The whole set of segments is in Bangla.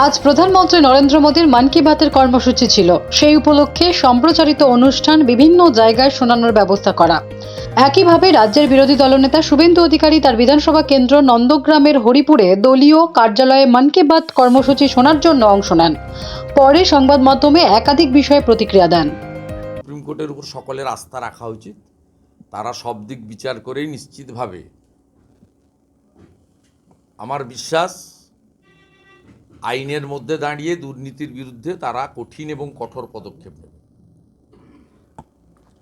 আজ প্রধানমন্ত্রী নরেন্দ্র মোদীর মন কি বাতের কর্মসূচি ছিল। সেই উপলক্ষে সম্প্রচারিত অনুষ্ঠান বিভিন্ন জায়গায় শোনানোর ব্যবস্থা করা। একইভাবে রাজ্যের বিরোধী দলনেতা শুভেন্দু অধিকারী তার বিধানসভা কেন্দ্র নন্দগ্রামের হরিপুরে দলীয় কার্যালয়ে মন কি বাত কর্মসূচি শোনার জন্য অংশ নেন। পরে সংবাদ মাধ্যমে একাধিক বিষয়ে প্রতিক্রিয়া দেন। সুপ্রিম কোর্টের উপর সকলের আস্থা রাখা উচিত। তারা সব দিক বিচার করেই নিশ্চিতভাবে আমার বিশ্বাস আইনের মধ্যে দাঁড়িয়ে দুর্নীতির বিরুদ্ধে তারা কঠিন এবং কঠোর পদক্ষেপ নেবে।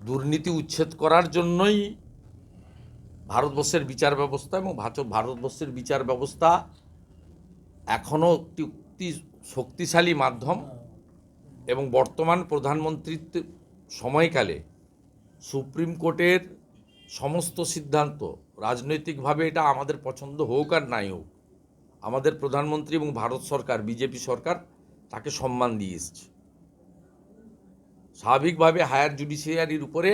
দুর্নীতি উচ্ছেদ করার জন্যই ভারতবর্ষের বিচার ব্যবস্থা এবং ভারতবর্ষের বিচার ব্যবস্থা এখনও একটি শক্তিশালী মাধ্যম এবং বর্তমান প্রধানমন্ত্রীত্ব সময়কালে সুপ্রিম কোর্টের সমস্ত সিদ্ধান্ত রাজনৈতিকভাবে এটা আমাদের পছন্দ হোক আর নাই হোক, আমাদের প্রধানমন্ত্রী এবং ভারত সরকার বিজেপি সরকার তাকে সম্মান দিয়ে এসছে। স্বাভাবিকভাবে হায়ার জুডিশিয়ারির উপরে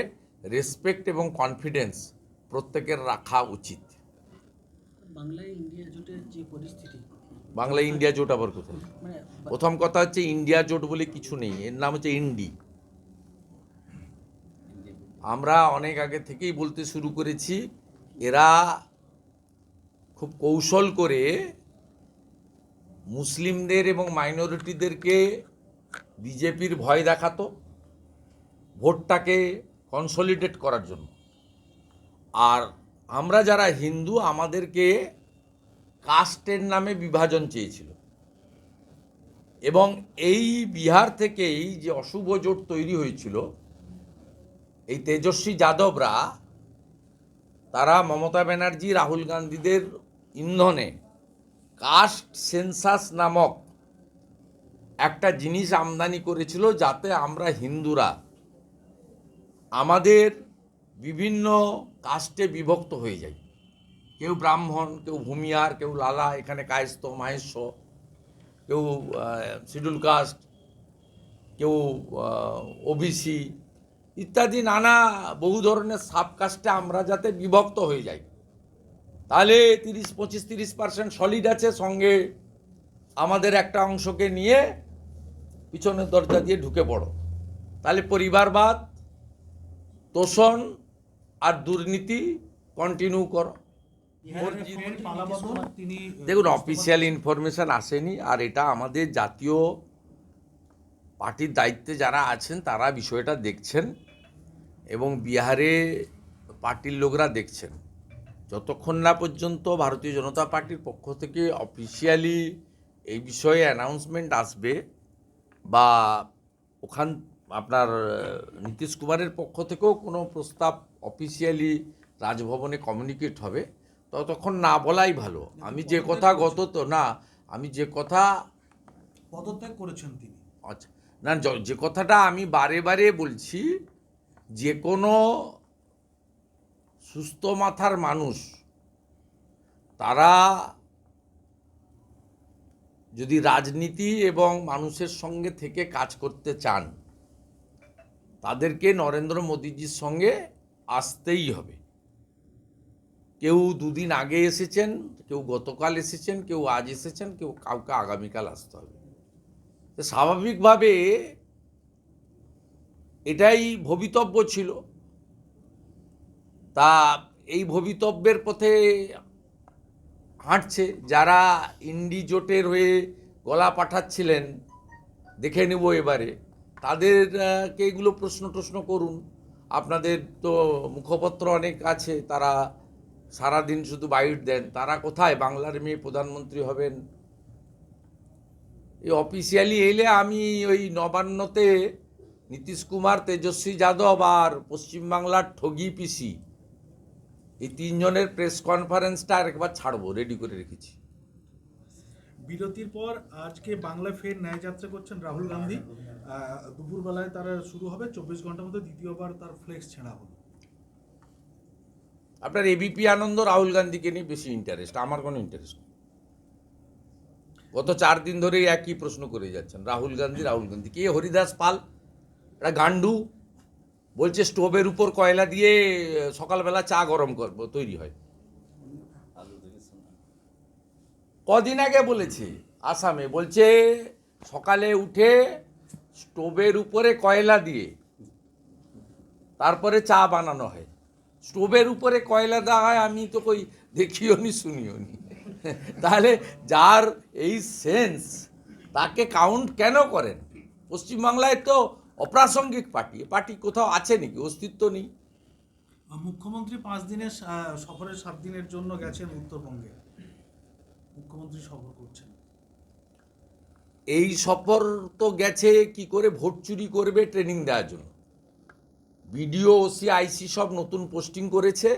রেসপেক্ট এবং কনফিডেন্স প্রত্যেকের রাখা উচিত। বাংলায় ইন্ডিয়া জোটের যে পরিস্থিতি, বাংলায় ইন্ডিয়া জোট আবার কোথায়? প্রথম কথা হচ্ছে ইন্ডিয়া জোট বলে কিছু নেই, এর নাম হচ্ছে ইন্ডি। আমরা অনেক আগে থেকেই বলতে শুরু করেছি, এরা খুব কৌশল করে মুসলিমদের এবং মাইনরিটিদেরকে বিজেপির ভয় দেখাতো ভোটটাকে কনসলিডেট করার জন্য, আর আমরা যারা হিন্দু আমাদেরকে কাস্টের নামে বিভাজন চেয়েছিল। এবং এই বিহার থেকেই যে অশুভ জোট তৈরি হয়েছিল, এই তেজস্বী যাদবরা তারা মমতা ব্যানার্জি রাহুল গান্ধীদের ইন্ধনে কাস্ট সেন্সাস নামক একটা জিনিস আমদানি করেছিল, যাতে আমরা হিন্দুরা আমাদের বিভিন্ন কাস্টে বিভক্ত হয়ে যাই। কেউ ব্রাহ্মণ, কেউ ভূমিয়ার, কেউ লালা, এখানে কায়স্থ মাহেশ্ব, কেউ শিডিউল কাস্ট, কেউ ওবিসি ইত্যাদি নানা বহু ধরনের সাবকাস্টে আমরা যাতে বিভক্ত হয়ে যাই। তাহলে 25-30% সলিড আছে, সঙ্গে আমাদের একটা অংশকে নিয়ে পিছনের দরজা দিয়ে ঢুকে পড়ো। তাহলে পরিবারবাদ, তোষণ আর দুর্নীতি কন্টিনিউ করো। দেখুন, অফিসিয়াল ইনফরমেশন আসেনি, আর এটা আমাদের জাতীয় পার্টির দায়িত্বে যারা আছেন তারা বিষয়টা দেখছেন এবং বিহারে পার্টির লোকরা দেখছেন। যতক্ষণ না পর্যন্ত ভারতীয় জনতা পার্টির পক্ষ থেকে অফিসিয়ালি এই বিষয়ে অ্যানাউন্সমেন্ট আসবে বা ওখান আপনার নীতিশ কুমারের পক্ষ থেকেও কোনো প্রস্তাব অফিসিয়ালি রাজভবনে কমিউনিকেট হবে, ততক্ষণ না বলাই ভালো। আমি যে কথা পদত্যাগ করেছেন তিনি। আচ্ছা, না, যে কথাটা আমি বারে বারে বলছি, যে কোনো সুস্থ মাথার মানুষ তারা যদি রাজনীতি এবং মানুষের সঙ্গে থেকে কাজ করতে চান, তাদেরকে নরেন্দ্র মোদীজির সঙ্গে আসতেই হবে। কেউ দুদিন আগে এসেছেন, কেউ গতকাল এসেছেন, কেউ আজ এসেছেন, কেউ কাউকে আগামীকাল আসতে হবে। তো স্বাভাবিকভাবে এটাই ভবিতব্য ছিল। তা এই ভবিতব্যের পথে হাঁটছে যারা ইন্ডি জোটের হয়ে গলা পাঠাচ্ছিলেন, দেখে নেব এবারে তাদেরকে এগুলো প্রশ্ন করুন। আপনাদের তো মুখপত্র অনেক আছে, তারা সারাদিন শুধু বাইট দেন, তারা কোথায় বাংলার মেয়ে প্রধানমন্ত্রী হবেন? এই অফিসিয়ালি এলে আমি ওই নবান্নতে নীতিশ কুমার, তেজস্বী যাদব আর পশ্চিমবাংলার ঠগি পিসি, এই তিনজনের প্রেস কনফারেন্সটা আরেকবার ছাড়বো, রেডি করে রেখেছি। বিরতির পর আজকে বাংলা ফের ন্যায় যাত্রা করছেন রাহুল গান্ধী। দুপুরবেলায় তারা শুরু হবে, 24 ঘন্টার মধ্যে দ্বিতীয়বার তার ফ্লেক্স ছেঁড়া হলো। আপনার এবিপি আনন্দ রাহুল গান্ধীকে নিয়ে বেশি ইন্টারেস্ট, আমার কোনো ইন্টারেস্ট নেই। গত 4 দিন ধরেই একই প্রশ্ন করে যাচ্ছেন, রাহুল গান্ধী। কে হরিদাস পাল, একটা গান্ডু, বলছে স্টোভের উপর কয়লা দিয়ে সকালবেলা চা গরম তৈরি হয়। কদিন আগে বলেছে আসামে বলছে সকালে উঠে স্টোভের উপরে কয়লা দিয়ে তারপরে চা বানানো হয়। স্টোভের উপরে কয়লা দেওয়া হয় আমি তো কই দেখিও নি শুনিও নি। তাহলে যার এই সেন্স তাকে কাউন্ট কেন করেন? পশ্চিমবাংলায় তো অপ্রাসঙ্গিক পার্টি কোথাও আছে নাকি? অস্তিত্ব নেই। মুখ্যমন্ত্রী 5 দিনের সফরে 7 দিনের জন্য গেছেন উত্তরবঙ্গে, মুখ্যমন্ত্রী সফর করছেন। এই সফর তো গেছে কি করে ভোট চুরি করবে ট্রেনিং দেওয়ার জন্য। বিডিও, ওসি, আইসি সব নতুন পোস্টিং করেছে।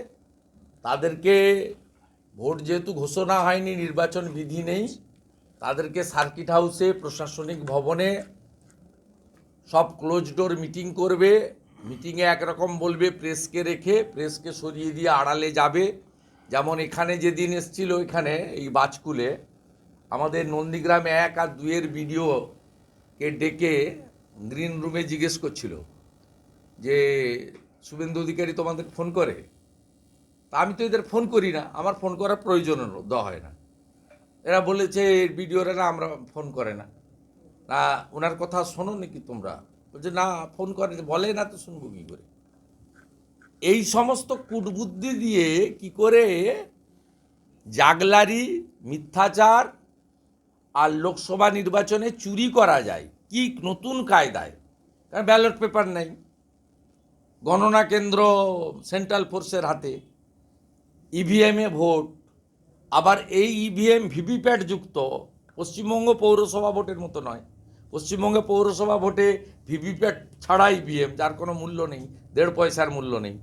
তাদেরকে ভোট যেহেতু ঘোষণা হয়নি, নির্বাচন বিধি নেই, তাদেরকে সার্কিট হাউসে, প্রশাসনিক ভবনে সব ক্লোজ ডোর মিটিং করবে। মিটিংয়ে একরকম বলবে, প্রেসকে রেখে প্রেসকে সরিয়ে দিয়ে আড়ালে যাবে। যেমন এখানে যেদিন এসছিল, এখানে এই বাজকুলে আমাদের নন্দীগ্রাম 1 আর 2 বিডিওকে ডেকে গ্রিন রুমে জিজ্ঞেস করছিল যে শুভেন্দু অধিকারী তোমাদের ফোন করে? তা আমি তো এদের ফোন করি না, আমার ফোন করার প্রয়োজনও দেওয়া হয় না। এরা বলেছে বিডিওরা না, আমরা ফোন করে না। না ওনার কথা শোনো নাকি তোমরা? বলছে না, ফোন করে, বলে না তো শুনবো কী করে? এই সমস্ত কূটবুদ্ধি দিয়ে কি করে জাগলারি, মিথ্যাচার আর লোকসভা নির্বাচনে চুরি করা যায়, কি নতুন কায়দায়? কারণ ব্যালট পেপার নেই, গণনা কেন্দ্র সেন্ট্রাল ফোর্সের হাতে, ইভিএমে ভোট, আবার এই ইভিএম ভিভিপ্যাট যুক্ত। পশ্চিমবঙ্গ পৌরসভা ভোটের মতো নয়। পশ্চিমবঙ্গে পৌরসভা ভোটে ভিভিপ্যাট ছাড়া ইভিএম, যার কোনো মূল্য নেই, 1.5 পয়সার মূল্য নেই।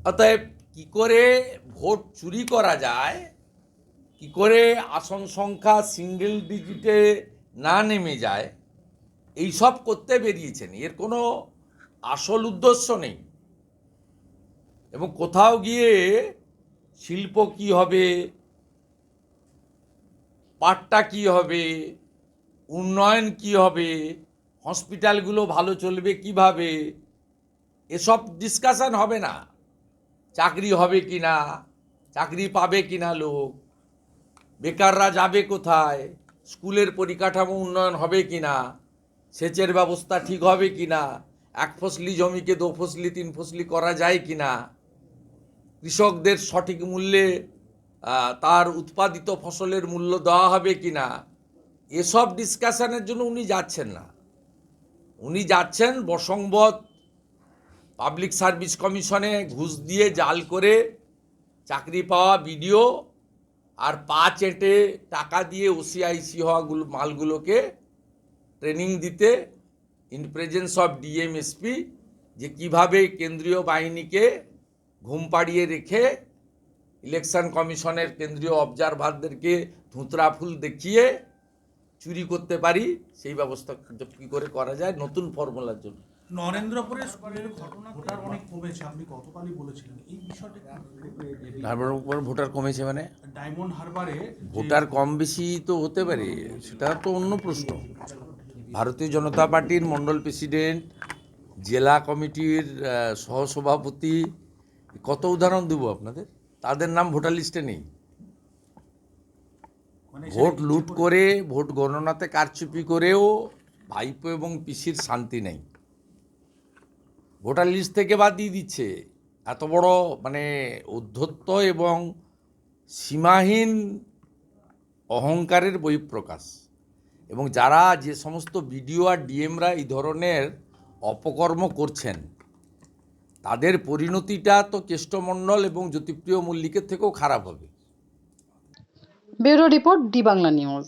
অতএব কী করে ভোট চুরি করা যায়, কি করে আসন সংখ্যা সিঙ্গেল ডিজিটে না নেমে যায়, এই সব করতে বেরিয়েছেন। এর কোনো আসল উদ্দেশ্য নেই। এবং কোথাও গিয়ে শিল্প কি হবে, পাটটা কি হবে, উন্নয়ন কি হবে, হসপিটালগুলো ভালো চলবে কিভাবে, এসব ডিসকাশন হবে না। চাকরি হবে কি না, চাকরি পাবে কি না লোক, বেকাররা যাবে কোথায়, স্কুলের পরিকাঠামো উন্নয়ন হবে কি না, সেচের ব্যবস্থা ঠিক হবে কি না, 1 ফসলি জমিকে 2 ফসলি 3 ফসলি করা যায় কি না, কৃষকদের সঠিক মূল্যে তার উৎপাদিত ফসলের মূল্য দেওয়া হবে কি না, এসব ডিসকাশনের জন্য উনি যাচ্ছেন না। উনি যাচ্ছেন বশংবদ পাবলিক সার্ভিস কমিশনে ঘুষ দিয়ে জাল করে চাকরি পাওয়া বিডিও আর পা চেটে টাকা দিয়ে ওসিআইসি হওয়া মালগুলোকে ট্রেনিং দিতে, in presence of DM, SP, যে কিভাবে কেন্দ্রীয় বাহিনীকে ঘুম পাড়িয়ে রেখে ইলেকশন কমিশনের কেন্দ্রীয় অবজারভারদেরকে ধুতরা ফুল দেখিয়ে চুরি করতে পারি, সেই ব্যবস্থা কী করে করা যায় নতুন ফর্মুলার জন্য। নরেন্দ্রপুরে স্কুলের ঘটনা ভোটার অনেক কমেছে, আপনি গতকালই বলেছিলেন এই বিষয়টা। ভোটার কমেছে মানে ডায়মন্ড হারবারে ভোটার কম বেশি তো হতে পারে, সেটা তো অন্য প্রশ্ন। ভারতীয় জনতা পার্টির মণ্ডল প্রেসিডেন্ট, জেলা কমিটির সহসভাপতি, কত উদাহরণ দেবো আপনাদের, তাদের নাম ভোটার লিস্টে নেই। ভোট লুট করে, ভোট গণনাতে কারচুপি করেও ভাইপো এবং পিসির শান্তি নেই। ভোটার লিস্ট থেকে বাদ দিয়ে দিচ্ছে। এত বড় মানে উদ্ধত্ত এবং সীমাহীন অহংকারের বহিঃপ্রকাশ। এবং যারা যে সমস্ত বিডিও আর ডিএমরা এই ধরনের অপকর্ম করছেন, তাদের পরিণতিটা তো কেষ্টমণ্ডল এবং জ্যোতিপ্রিয় মল্লিকের থেকেও খারাপ হবে। Bureau report, D Bangla news.